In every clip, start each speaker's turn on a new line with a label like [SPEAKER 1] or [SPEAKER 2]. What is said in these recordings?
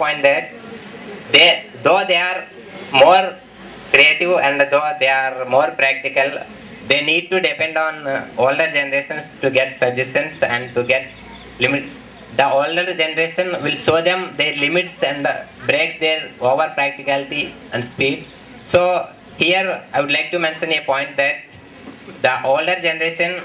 [SPEAKER 1] point that though they are more creative and though they are more practical, they need to depend on older generations to get suggestions and to get limit. The older generation will show them their limits and breaks their over practicality and speed. So here I would like to mention a point that the older generation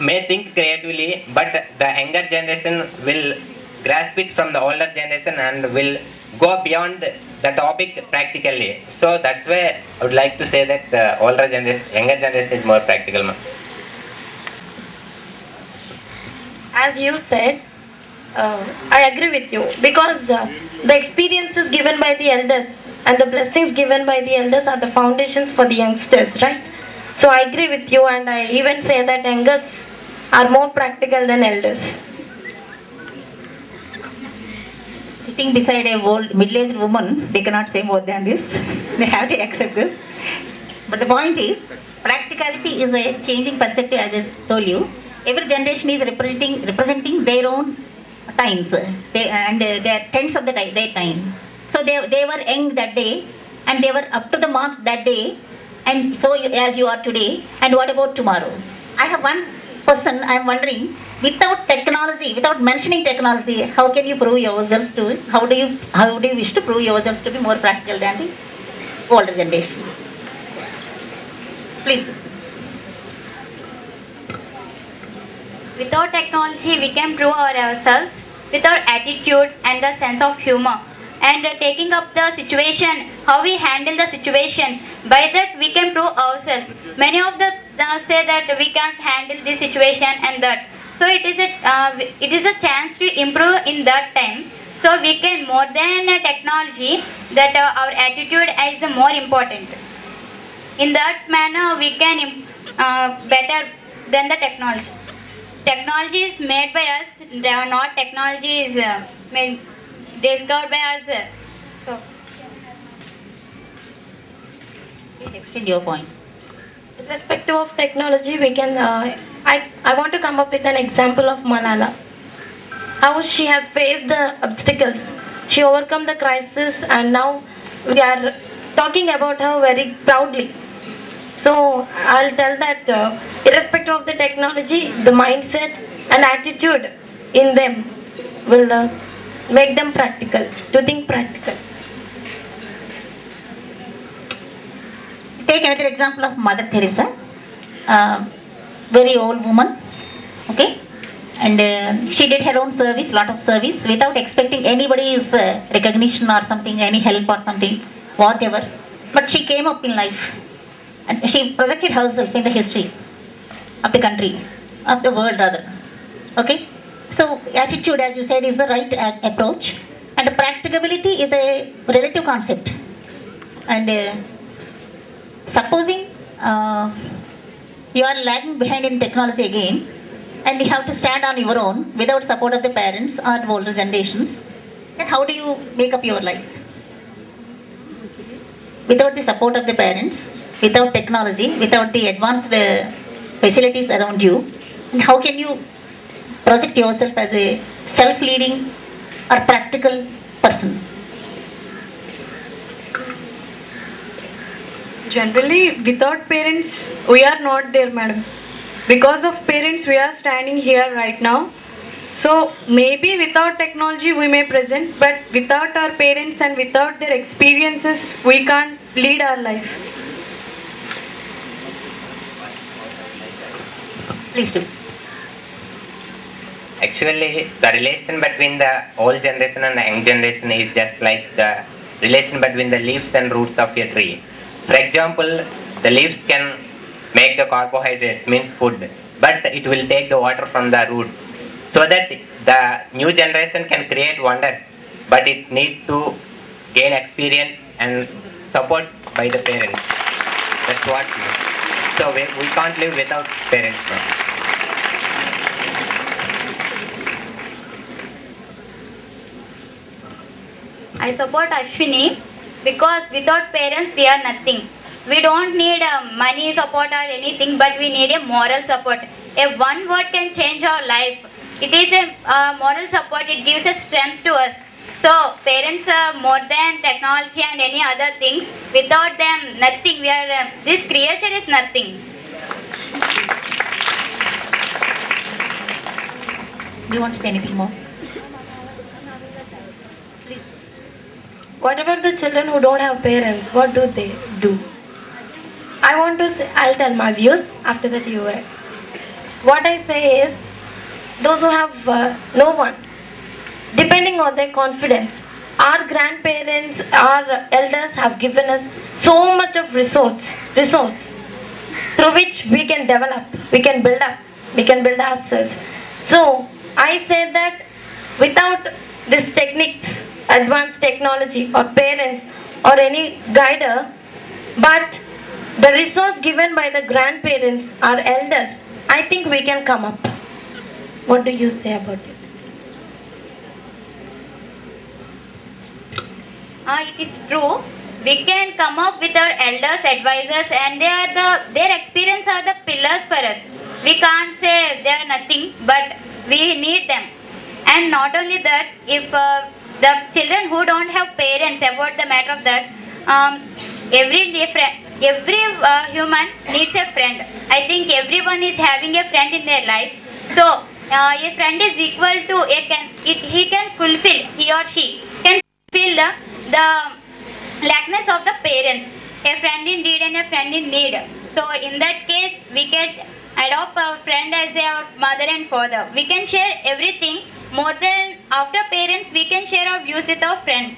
[SPEAKER 1] may think creatively, but the younger generation will grasp it from the older generation and will go beyond the topic practically. So that's why I would like to say that the younger generation is more practical.
[SPEAKER 2] As you said, I agree with you because the experiences given by the elders and the blessings given by the elders are the foundations for the youngsters, right? So I agree with you, and I even say that youngers are more practical than elders.
[SPEAKER 3] Sitting beside a old middle-aged woman, they cannot say more than this. They have to accept this. But the point is, practicality is a changing perspective, as I told you. Every generation is representing their own times. They are tenths of their time. So they were young that day, and they were up to the mark that day, and so as you are today. And what about tomorrow? I have one person. I am wondering, without technology, without mentioning technology, how can you prove yourselves to? How do you wish to prove yourselves to be more practical than the older generation? Please.
[SPEAKER 4] Without technology, we can prove ourselves with our attitude and the sense of humor. And taking up the situation, how we handle the situation, by that we can prove ourselves. Many of the say that we can't handle this situation and that. So it is a chance to improve in that time. So we can, more than technology, that our attitude is more important. In that manner, we can better than the technology. Technology is made by us, not technology is made, discovered by us. So,
[SPEAKER 3] Please extend your point.
[SPEAKER 2] With respect to of technology, we can. I want to come up with an example of Malala. How she has faced the obstacles, she overcome the crisis, and now we are talking about her very proudly. So I'll tell that irrespective of the technology, the mindset and attitude in them will make them practical, to think practical.
[SPEAKER 3] Take another example of Mother Teresa, very old woman, okay, and she did her own service, lot of service, without expecting anybody's recognition or something, any help or something, whatever. But she came up in life, and she projected herself in the history of the country, of the world rather. Okay, so attitude, as you said, is the right approach, and practicability is a relative concept. And supposing you are lagging behind in technology again, and you have to stand on your own without support of the parents or older generations, then how do you make up your life? Without the support of the parents, without technology, without the advanced facilities around you, and how can you project yourself as a self-leading or practical person?
[SPEAKER 5] Generally, without parents, we are not there, madam. Because of parents, we are standing here right now. So maybe without technology we may present, but without our parents and without their experiences, we can't lead our life.
[SPEAKER 3] Please do.
[SPEAKER 1] Actually, the relation between the old generation and the young generation is just like the relation between the leaves and roots of a tree. For example, the leaves can make the carbohydrates, means food, but it will take the water from the roots. So that the new generation can create wonders, but it needs to gain experience and support by the parents. That's what. So we can't live without parents.
[SPEAKER 4] I support Ashwini because without parents we are nothing. We don't need money support or anything, but we need a moral support. A one word can change our life. It is a moral support. It gives a strength to us. So parents are more than technology and any other things. Without them, nothing. We are this creature is nothing.
[SPEAKER 3] Do you want to say anything more?
[SPEAKER 2] What about the children who don't have parents? What do they do? I want to say, I'll tell my views. After that, you will. What I say is, those who have no one, depending on their confidence, our grandparents, our elders have given us so much of resource through which we can develop, we can build up, we can build ourselves. So I say that without these techniques, advanced technology or parents or any guider, but the resource given by the grandparents, our elders, I think we can come up. What do you say about it?
[SPEAKER 4] It is true. We can come up with our elders, advisors, and their experience are the pillars for us. We can't say they are nothing, but we need them. And not only that, if the children who don't have parents, about the matter of that, every human needs a friend. I think everyone is having a friend in their life. So a friend is equal to he can fulfill, he or she can fulfill the lackness of the parents. A friend in need and a friend in need. So in that case, we can adopt our friend as our mother and father. We can share everything. More than after parents, we can share our views with our friends.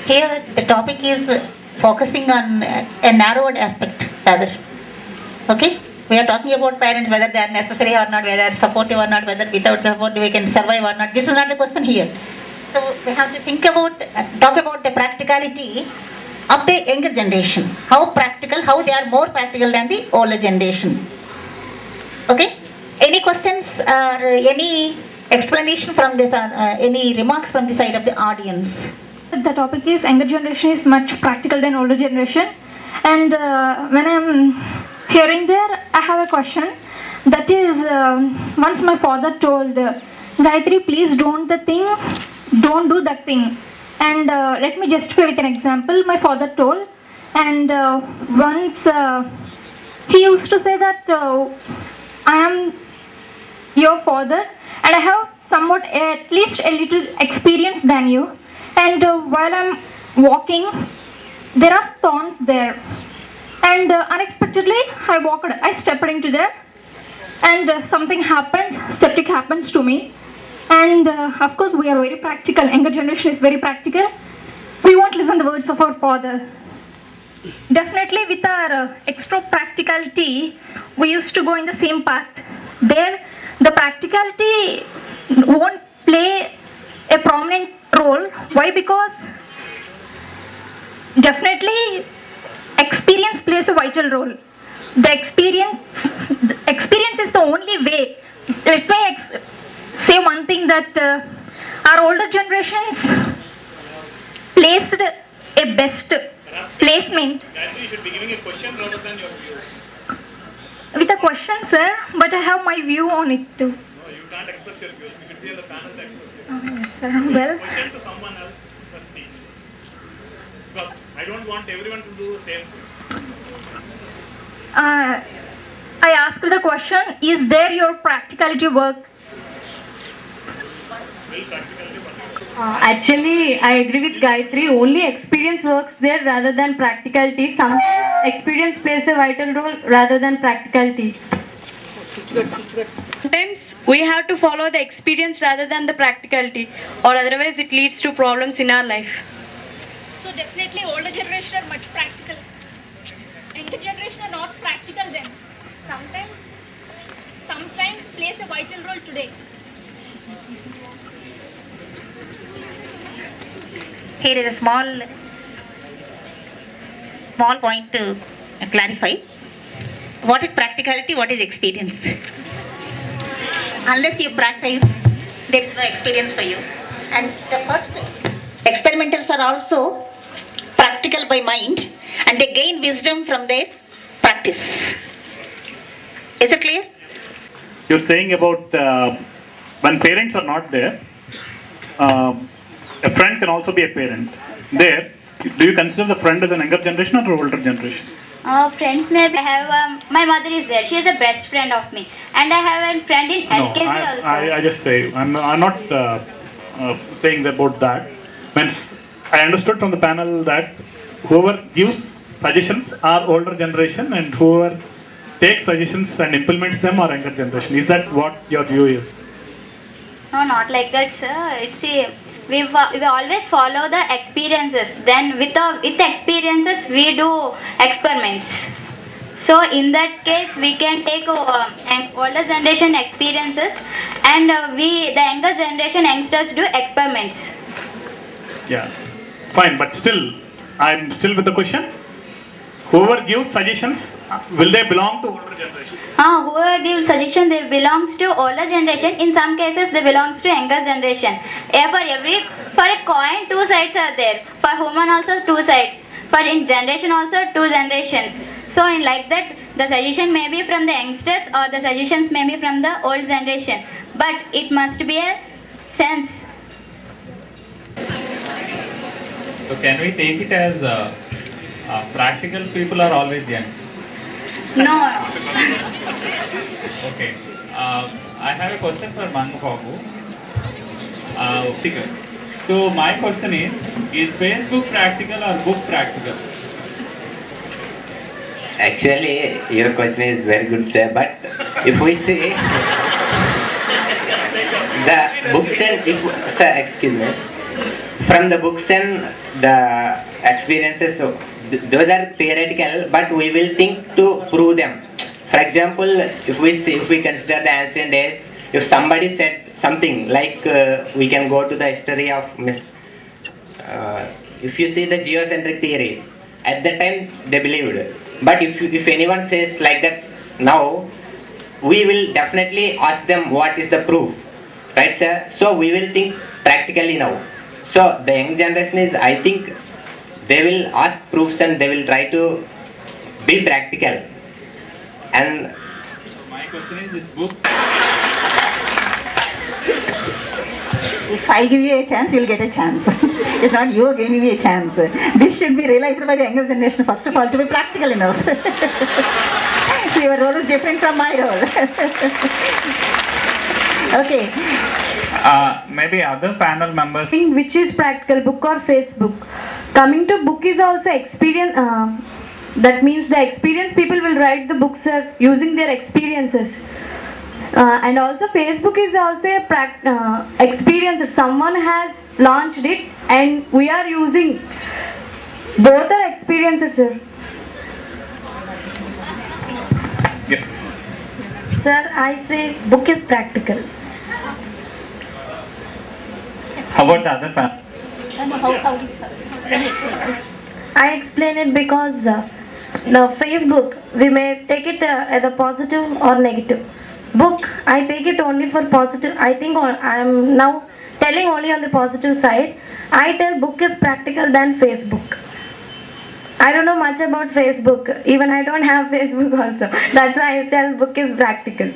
[SPEAKER 3] Here the topic is focusing on a narrowed aspect rather. Okay? We are talking about parents, whether they are necessary or not, whether they are supportive or not, whether without support we can survive or not. This is not the question here. So we have to talk about the practicality of the younger generation. How they are more practical than the older generation. Okay? Any questions or any explanation from this, any remarks from the side of the audience?
[SPEAKER 6] The topic is younger generation is much practical than older generation, and when I'm hearing there, I have a question. That is, once my father told, Gayatri, please don't do that thing. And let me justify with an example. My father told, and once he used to say that I am your father, and I have somewhat at least a little experience than you. And while I'm walking, there are thorns there. And unexpectedly, I stepped into there. And something happens, septic happens to me. And of course, we are very practical. Younger generation is very practical. We won't listen to the words of our father. Definitely, with our extra practicality, we used to go in the same path. There, the practicality won't play a prominent role. Why? Because definitely experience plays a vital role. The experience is the only way. Let me say one thing, that our older generations placed a best placement.
[SPEAKER 7] You should be giving a question rather than your views.
[SPEAKER 6] With a question, sir, but I have my view on it too.
[SPEAKER 7] No, you can't express your views. You should be on the panel to express your views.
[SPEAKER 6] Yes, sir. Well,
[SPEAKER 7] Question to someone else for speech. Because I don't want everyone to do the same thing.
[SPEAKER 6] I asked the question, is there your practicality work?
[SPEAKER 7] Will practically work.
[SPEAKER 5] Actually, I agree with Gayatri. Only experience works there rather than practicality. Sometimes experience plays a vital role rather than practicality. Sometimes we have to follow the experience rather than the practicality, or otherwise it leads to problems in our life.
[SPEAKER 8] So definitely older generation are much practical. Younger generation are not practical then. Sometimes plays a vital role today.
[SPEAKER 3] Here is a small point to clarify. What is practicality? What is experience? Unless you practice, there is no experience for you. And the first experimenters are also practical by mind, and they gain wisdom from their practice. Is it clear?
[SPEAKER 7] you're saying about when parents are not there, a friend can also be a parent. There, do you consider the friend as an younger generation or older generation?
[SPEAKER 4] Friends, maybe I have my mother is there. She is a best friend of me, and I have a friend in
[SPEAKER 7] No,
[SPEAKER 4] LKG also.
[SPEAKER 7] I just say I'm not saying about that. Means I understood from the panel that whoever gives suggestions are older generation, and whoever takes suggestions and implements them are younger generation. Is that what your view is?
[SPEAKER 4] No, not like that, sir. We always follow the experiences. Then with the experiences, we do experiments. So in that case, we can take older generation experiences, and the younger generation youngsters do experiments.
[SPEAKER 7] Yeah, fine, but still, I'm still with the question. Whoever gives suggestions, will they belong to older generation?
[SPEAKER 4] Whoever gives suggestion, they belongs to older generation. In some cases, they belongs to younger generation. For a coin, two sides are there. For human also two sides. For in generation also two generations. So in like that, the suggestion may be from the youngsters or the suggestions may be from the old generation. But it must be a sense.
[SPEAKER 9] So can we take it as practical people are always young?
[SPEAKER 4] No.
[SPEAKER 9] Okay. I have a question for Mangu Babu. So my question is Facebook practical or book practical?
[SPEAKER 1] Actually, your question is very good, sir. But if we see the books and sir, excuse me, from the books and the experiences, so those are theoretical, but we will think to prove them. For example, if we consider the ancient days, if somebody said something like we can go to the history of if you see the geocentric theory, at that time they believed. But if anyone says like that now, we will definitely ask them what is the proof, right, sir? So we will think practically now. So the young generation is, I think, they will ask proofs and they will try to be practical. And
[SPEAKER 9] My question is this book.
[SPEAKER 3] If I give you a chance, you'll get a chance. It's not you giving me a chance. This should be realized by the younger generation, first of all, to be practical enough. So your role is different from my role. Okay.
[SPEAKER 7] Maybe other panel members.
[SPEAKER 5] Which is practical, book or Facebook? Coming to book is also experience. That means the experienced people will write the books using their experiences. And also Facebook is also a experience. Someone has launched it and we are using. Both are experiences, sir.
[SPEAKER 7] Yeah.
[SPEAKER 2] Sir, I say book is practical.
[SPEAKER 7] How about the other panel?
[SPEAKER 2] I explain it because the Facebook, we may take it as a positive or negative. Book, I take it only for positive. I think I am now telling only on the positive side. I tell book is practical than Facebook. I don't know much about Facebook. Even I don't have Facebook also. That's why I tell book is practical.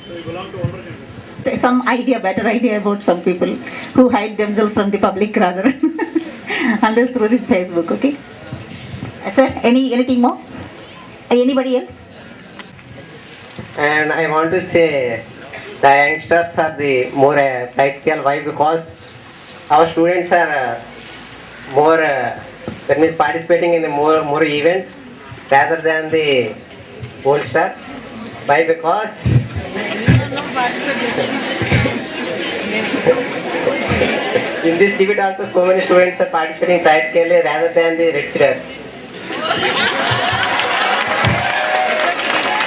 [SPEAKER 7] So you belong to older generation.
[SPEAKER 3] Some idea, better idea about some people who hide themselves from the public rather. Unless through this Facebook, okay? Sir, anything more? Anybody else?
[SPEAKER 1] And I want to say the youngsters are the more practical. Why? Because our students are more that means participating in the more events rather than the old stars. Why? Because in this debate also so many students are participating practically rather than the lecturers.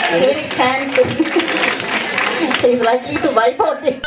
[SPEAKER 3] Any chance is likely to wipe out the